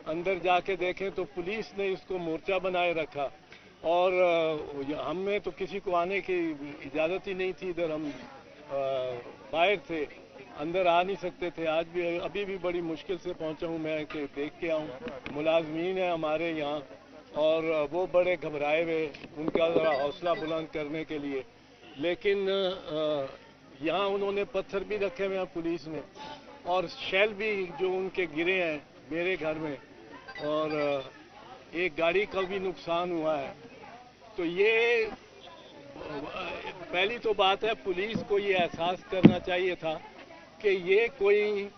अंदर जाके देखें तो पुलिस ने इसको मोर्चा बनाए रखा और हमें तो किसी को आने की इजाज़त ही नहीं थी। इधर हम बाहर थे, अंदर आ नहीं सकते थे। आज भी अभी भी बड़ी मुश्किल से पहुंचा हूं मैं कि देख के आऊं। मुलाजमीन है हमारे यहाँ और वो बड़े घबराए हुए, उनका ज़रा हौसला बुलंद करने के लिए। लेकिन यहाँ उन्होंने पत्थर भी रखे हुए हैं पुलिस ने, और शेल भी जो उनके गिरे हैं मेरे घर में, और एक गाड़ी का भी नुकसान हुआ है। तो ये पहली तो बात है, पुलिस को ये एहसास करना चाहिए था कि ये कोई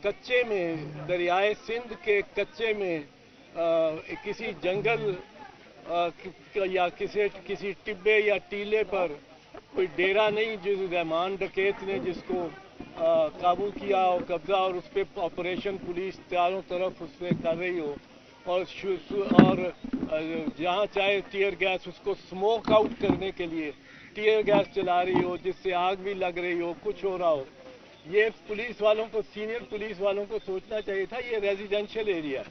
कच्चे में, दरियाए सिंध के कच्चे में किसी जंगल या किसी टिब्बे या टीले पर कोई डेरा नहीं जिस रहमान डकैत ने जिसको काबू किया और कब्जा, और उस पर ऑपरेशन पुलिस चारों तरफ उससे कर रही हो, और जहाँ चाहे टीयर गैस, उसको स्मोक आउट करने के लिए टीयर गैस चला रही हो, जिससे आग भी लग रही हो, कुछ हो रहा हो। ये पुलिस वालों को, सीनियर पुलिस वालों को सोचना चाहिए था। ये रेजिडेंशियल एरिया है,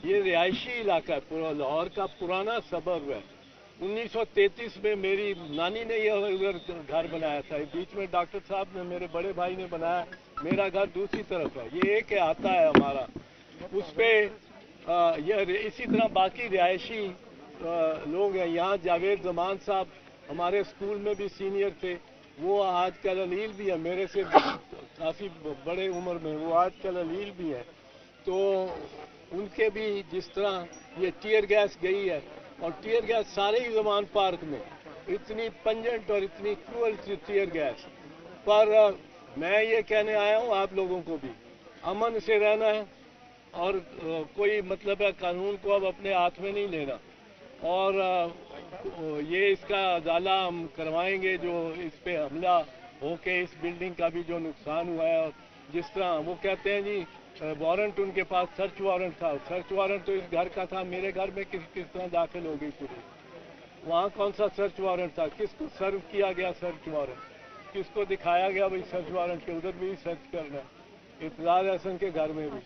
ये रिहायशी इलाका है, पूरा लाहौर का पुराना सबर्ब है। 1933 में मेरी नानी ने यह उधर घर बनाया था। बीच में डॉक्टर साहब ने, मेरे बड़े भाई ने बनाया। मेरा घर दूसरी तरफ है, ये एक आता है हमारा। उस पर यह इसी तरह बाकी रिहायशी लोग हैं। यहाँ जावेद जमान साहब हमारे स्कूल में भी सीनियर थे, वो आजकल अलील भी है, मेरे से काफ़ी बड़े उम्र में, वो आजकल अलील भी है। तो उनके भी जिस तरह ये टीयर गैस गई है, और टीयर गैस सारे ही जमान पार्क में, इतनी पंजेंट और इतनी क्रूअल टीयर गैस। पर मैं ये कहने आया हूँ आप लोगों को भी, अमन से रहना है, और कोई मतलब है कानून को अब अपने हाथ में नहीं लेना। और ये इसका अदाला हम करवाएंगे, जो इस पे हमला होके इस बिल्डिंग का भी जो नुकसान हुआ है। और जिस तरह वो कहते हैं जी, वारंट उनके पास, सर्च वारंट था, सर्च वारंट तो इस घर का था, मेरे घर में किस तरह दाखिल हो गई पुलिस? वहाँ कौन सा सर्च वारंट था? किसको सर्व किया गया सर्च वारंट? किसको दिखाया गया भाई सर्च वारंट के? उधर भी सर्च करना, इतजार हसन के घर में भी।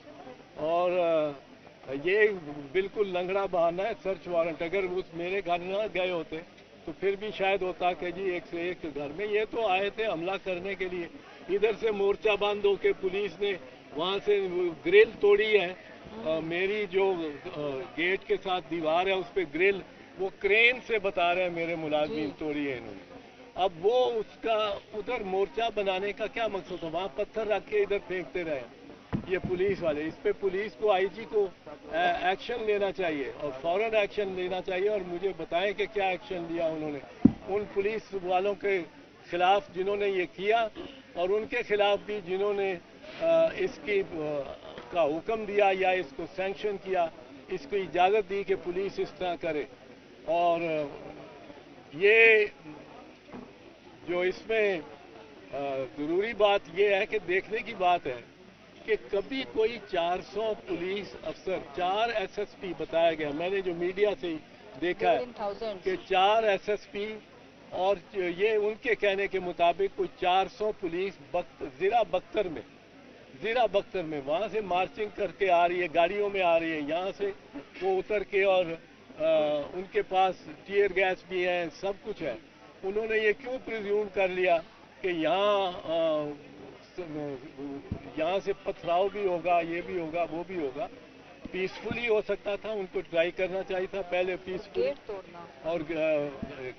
और ये बिल्कुल लंगड़ा बहाना है सर्च वारंट। अगर उस मेरे घर न गए होते तो फिर भी शायद होता कि जी एक से एक घर में। ये तो आए थे हमला करने के लिए। इधर से मोर्चा बंद होके पुलिस ने वहाँ से ग्रिल तोड़ी है। मेरी जो गेट के साथ दीवार है उस पर ग्रिल वो क्रेन से बता रहे हैं मेरे मुलाजिम तोड़ी है इन्होंने। अब वो उसका उधर मोर्चा बनाने का क्या मकसद था? वहाँ पत्थर रख के इधर फेंकते रहे ये पुलिस वाले। इस पे पुलिस को, आईजी को एक्शन लेना चाहिए, और फौरन एक्शन लेना चाहिए। और मुझे बताएं कि क्या एक्शन लिया उन्होंने उन पुलिस वालों के खिलाफ जिन्होंने ये किया, और उनके खिलाफ भी जिन्होंने इसकी का हुक्म दिया या इसको सैंक्शन किया, इसको इजाज़त दी कि पुलिस इस तरह करे। और ये जो इसमें ज़रूरी बात यह है कि देखने की बात है कि कभी कोई 400 पुलिस अफसर, 4 एसएसपी बताया गया, मैंने जो मीडिया से देखा है कि 4 एसएसपी, और ये उनके कहने के मुताबिक कोई 400 पुलिस ज़ीरा बख्तर में वहाँ से मार्चिंग करके आ रही है, गाड़ियों में आ रही है। यहाँ से वो उतर के, और उनके पास टीयर गैस भी है, सब कुछ है। उन्होंने ये क्यों प्रिज्यूम कर लिया कि यहाँ से पथराव भी होगा, ये भी होगा, वो भी होगा? पीसफुली हो सकता था, उनको ट्राई करना चाहिए था पहले पीसफुली, गेट तोड़ना, और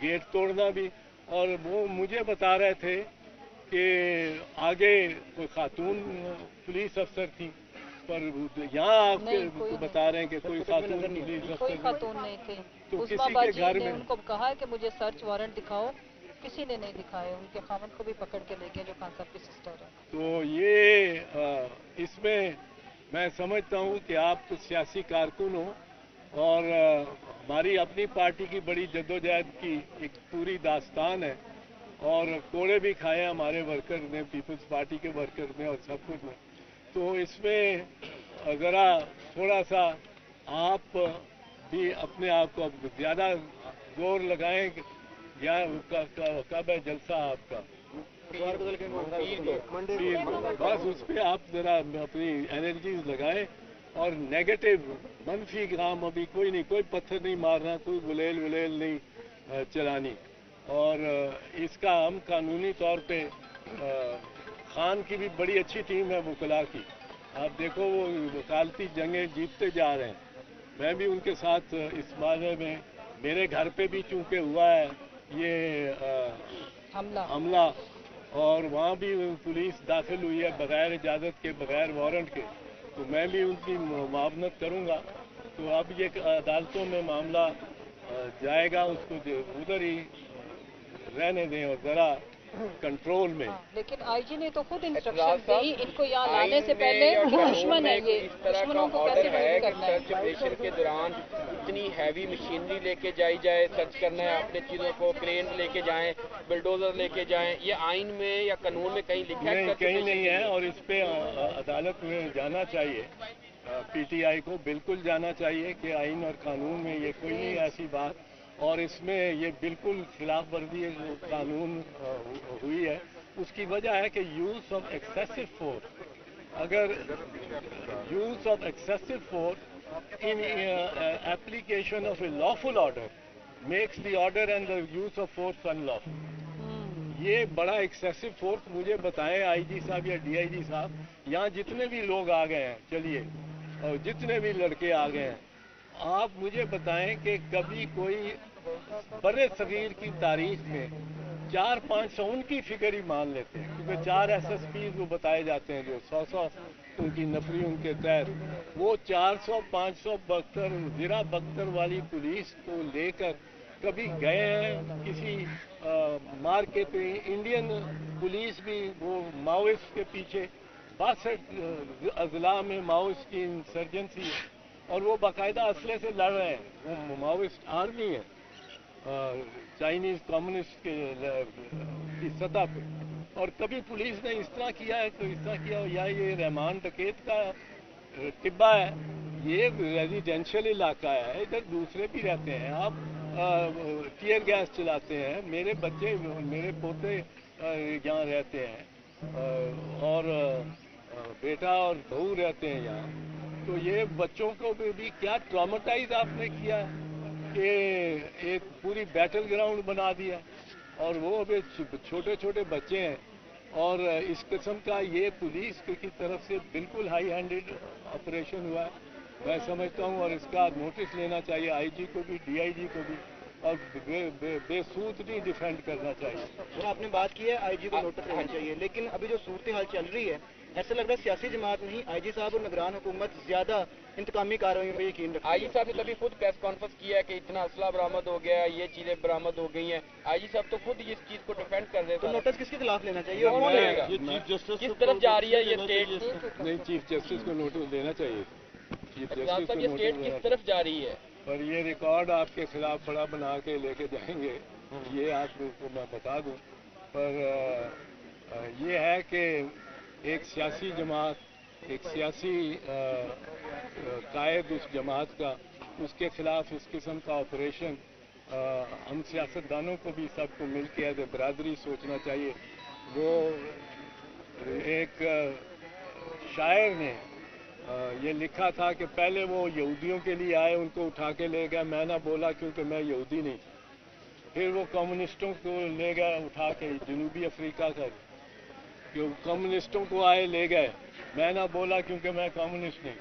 गेट तोड़ना भी। और वो मुझे बता रहे थे कि आगे कोई खातून पुलिस अफसर थी, पर यहाँ आपके बता रहे हैं कि कोई खातून पुलिस अफसर, कोई खातून नहीं थी। तो किसी के घर में उनको कहा कि मुझे सर्च वारंट दिखाओ, किसी ने नहीं दिखाया। उनके खामन को भी पकड़ के ले गए जो खान साहब की सिस्टर है। तो ये इसमें मैं समझता हूँ कि आप तो सियासी कारकुन हो, और हमारी अपनी पार्टी की बड़ी जद्दोजहद की एक पूरी दास्तान है, और कोड़े भी खाए हमारे वर्कर ने, पीपल्स पार्टी के वर्कर ने, और सब कुछ ने। तो इसमें ज़रा थोड़ा सा आप भी अपने आप को ज़्यादा जोर लगाएं। या कब है जलसा आपका? बस उस पर आप ज़रा अपनी एनर्जीज लगाएं, اور نیگیٹو منفی کام ابھی کوئی نہیں, کوئی پتھر نہیں مارنا, کوئی گلیل ولیل نہیں چلانی. اور اس کا ہم قانونی طور پہ خان کی بھی بڑی اچھی ٹیم ہے وکلاء کی, آپ دیکھو وہ وکالتی جنگیں جیتتے جا رہے ہیں. میں بھی ان کے ساتھ اس بارے میں, میرے گھر پہ بھی چونکہ ہوا ہے یہ حملہ, اور وہاں بھی پولیس داخل ہوئی ہے بغیر اجازت کے, بغیر وارنٹ کے, تو میں بھی ان کی معاونت کروں گا. تو اب یہ عدالتوں میں معاملہ جائے گا, اس کو ادھر ہی رہنے دیں اور ذرا کنٹرول میں. لیکن آئی جی نے تو خود انسٹرکشن دی ان کو یہاں لانے سے پہلے دشمن ہے, یہ دشمنوں کو کیسے ڈیل کرنا ہے. سرچ آپریشن کے دوران اتنی ہیوی مشینری لے کے جائی جائے, سرچ کرنا ہے اپنے چیزوں کو, کرین لے کے جائیں, بلڈوزر لے کے جائیں, یہ آئین میں یا قانون میں کہیں لکھا ہے؟ کہیں نہیں ہے, اور اس پہ عدالت میں جانا چاہیے, پی ٹی آئی کو بالکل جانا چاہیے کہ آئین اور قانون میں یہ کوئی نہیں ایسی بات, اور اس میں یہ بالکل خلاف ورزی قانون ہوئی ہے. اس کی وجہ ہے کہ یوز آف ایکسیسو فورس, اگر use of excessive force in application of a lawful order makes the order and the use of force in lawful. یہ بڑا ایکسیسو فورس مجھے بتائیں آئی جی صاحب یا ڈی آئی جی صاحب, یہاں جتنے بھی لوگ آ گئے ہیں, چلیے, اور جتنے بھی لڑکے آ گئے ہیں, آپ مجھے بتائیں کہ کبھی کوئی برے صغیر کی تاریخ میں 400-500 ان کی فگر ہی مان لیتے ہیں, کیونکہ 4 ایس ایس پیز وہ بتائے جاتے ہیں جو 100 ان کی نفری ان کے تحت, وہ 400-500 بختر زرہ بختر والی پولیس کو لے کر کبھی گئے ہیں کسی مارکیٹ پہ. انڈین پولیس بھی وہ ماؤسٹ کے پیچھے 62 اضلاع میں ماؤسٹ کی انسرجنسی ہے, اور وہ باقاعدہ اسلحے سے لڑ رہے ہیں, وہ ماؤسٹ آرمی ہے چائنیز کمیونسٹ کی سطح پہ. اور کبھی پولیس نے اس طرح کیا ہے, تو اس طرح کیا, یا یہ رحمان ڈکیت کا ٹبہ ہے, یہ ریزیڈینشل علاقہ ہے, ادھر دوسرے بھی رہتے ہیں, آپ ٹیئر گیس چلاتے ہیں, میرے بچے میرے پوتے یہاں رہتے ہیں, اور بیٹا اور بہو رہتے ہیں یہاں. تو یہ بچوں کو بھی کیا ٹرامیٹائز آپ نے کیا ہے کہ ایک پوری بیٹل گراؤنڈ بنا دیا, اور وہ ابھی چھوٹے چھوٹے بچے ہیں. اور اس قسم کا یہ پولیس کی طرف سے بالکل ہائی ہینڈڈ آپریشن ہوا ہے, میں سمجھتا ہوں, اور اس کا نوٹس لینا چاہیے آئی جی کو بھی, ڈی آئی جی کو بھی, اور بے سود نہیں ڈیفینڈ کرنا چاہیے. سر آپ نے بات کی ہے آئی جی کو نوٹس لینا چاہیے, لیکن ابھی جو صورتحال چل رہی ہے ایسا لگ رہا ہے سیاسی جماعت نہیں, آئی جی صاحب اور نگران حکومت زیادہ انتقامی کارروائیوں پہ یقین رکھتی ہے. آئی جی صاحب نے تبھی خود پریس کانفرنس کیا ہے کہ اتنا اسلحہ برآمد ہو گیا ہے, یہ چیزیں برآمد ہو گئی ہیں. آئی جی صاحب تو خود اس چیز کو ڈیفینڈ کر رہے تو تھے. نوٹس کس کے خلاف لینا چاہیے اور کون لے گا؟ کس طرف جا رہی ہے یہ اسٹیٹ؟ نہیں, چیف جسٹس کو نوٹس دینا چاہیے. چیف صاحب جسٹس کو یہ اسٹیٹ نوٹس کس طرف جا رہی ہے؟ پر یہ ریکارڈ آپ کے خلاف بڑا بنا کے لے کے جائیں گے, یہ آپ کو میں بتا دوں. پر یہ ہے کہ ایک سیاسی جماعت, ایک سیاسی قائد اس جماعت کا, اس کے خلاف اس قسم کا آپریشن, ہم سیاستدانوں کو بھی سب کو مل کے ایز اے برادری سوچنا چاہیے. وہ ایک شاعر نے یہ لکھا تھا کہ پہلے وہ یہودیوں کے لیے آئے, ان کو اٹھا کے لے گیا, میں نہ بولا کیونکہ میں یہودی نہیں. پھر وہ کمیونسٹوں کو لے گئے اٹھا کے جنوبی افریقہ کا, کہ کمیونسٹوں کو آئے لے گئے, میں نہ بولا کیونکہ میں کمیونسٹ نہیں.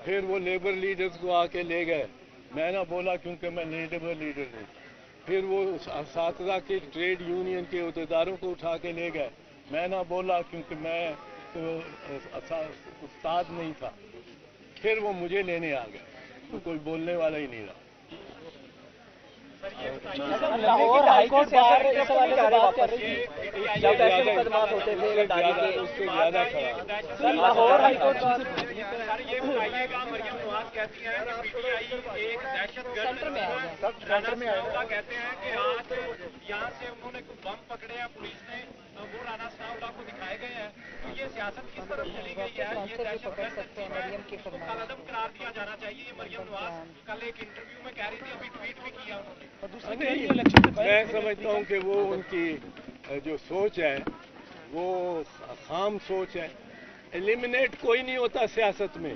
پھر وہ لیبر لیڈرز کو آ کے لے گئے, میں نہ بولا کیونکہ میں لیبر لیڈر نہیں. پھر وہ اساتذہ کے ٹریڈ یونین کے عہدیداروں کو اٹھا کے لے گئے, میں نہ بولا کیونکہ میں تو استاد نہیں تھا. پھر وہ مجھے لینے آ گئے, تو کوئی بولنے والا ہی نہیں رہا. لاہور ہائی کورٹ بار اس حوالے سے بات کر رہی تھی جب ایسے مقدمات ہوتے تھے لڑائی کے, اس سے زیادہ خراب. سر لاہور ہائی کورٹ بار یہ بتائیے گا, مریم نواز کہتی ہیں کہ پی ٹی آئی ایک دہشت سینٹر میں آ گیا, رانا ثناءاللہ کہتے ہیں کہ آج یہاں سے انہوں نے کوئی بم پکڑے ہیں پولیس نے, وہ رانا ثناءاللہ کو دکھائے گئے ہیں. تو یہ سیاست کس طرف چلی گئی ہے, یہ دہشت گرد اس کو کالعدم قرار دیا جانا چاہیے. یہ مریم نواز کل ایک انٹرویو میں کہہ رہی تھی, ابھی ٹویٹ بھی کیا انہوں نے. میں سمجھتا ہوں کہ وہ ان کی جو سوچ ہے وہ خام سوچ ہے. ایلیمنیٹ کوئی نہیں ہوتا سیاست میں,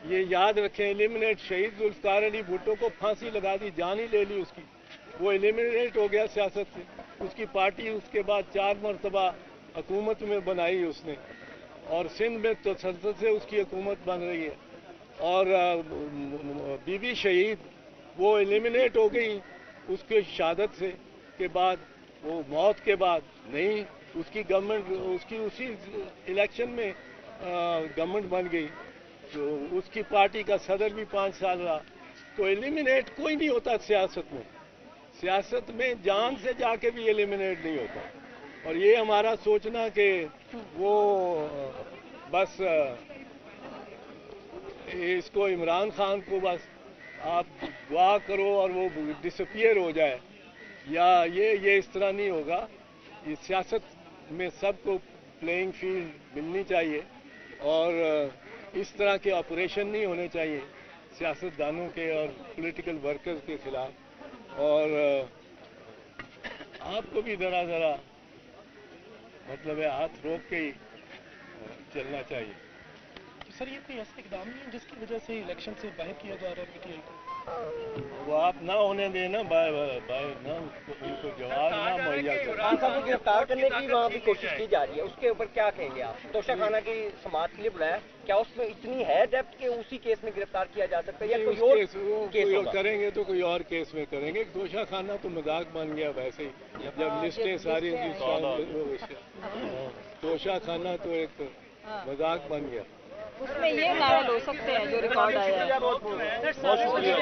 ये याद रखें, एलिमिनेट शहीद जुल्फकार अली भुट्टो को फांसी लगा दी, जान ही ले ली उसकी, वो एलिमिनेट हो गया सियासत से। उसकी पार्टी उसके बाद 4 मरतबा हुकूमत में बनाई उसने, और सिंध में तो संसद से उसकी हुकूमत बन रही है। और बीबी शहीद वो एलिमिनेट हो गई उसके शहादत से के बाद, वो मौत के बाद नहीं, उसकी गवर्नमेंट उसकी उसी इलेक्शन में गवर्नमेंट बन गई, तो उसकी पार्टी का सदर भी 5 साल रहा। तो एलिमिनेट कोई नहीं होता सियासत में, सियासत में जान से जाके भी एलिमिनेट नहीं होता। और ये हमारा सोचना कि वो बस इसको इमरान खान को बस आप दुआ करो और वो डिसअपियर हो जाए, या ये इस तरह नहीं होगा। ये सियासत में सबको प्लेइंग फील्ड मिलनी चाहिए, और इस तरह के ऑपरेशन नहीं होने चाहिए सियासतदानों के और पॉलिटिकल वर्कर्स के खिलाफ। और आपको भी ज़रा मतलब है हाथ रोक के ही चलना चाहिए। सर ये कोई ऐसा इकदाम नहीं है जिसकी वजह से इलेक्शन से बाहर किया जा रहा है पीटीआई को? वो आप ना होने देना, ना उनको जवाब ना मुहैया करें। खान साहब को गिरफ्तार करने की वहाँ भी कोशिश की जा रही है, उसके ऊपर क्या कहेंगे आप? तोशा खाना की समाअत के लिए बुलाया, क्या उसमें इतनी है डेप्थ कि उसी केस में गिरफ्तार किया जा सकता है, या कोई और केस होगा? करेंगे तो कोई और केस में करेंगे। तोशा खाना तो मजाक बन गया वैसे ही, जब लिस्टें सारी तोशा खाना तो एक मजाक बन गया। उसमें ये नारे हो सकते हैं जो रिकॉर्ड आया है। बहुत शुक्रिया।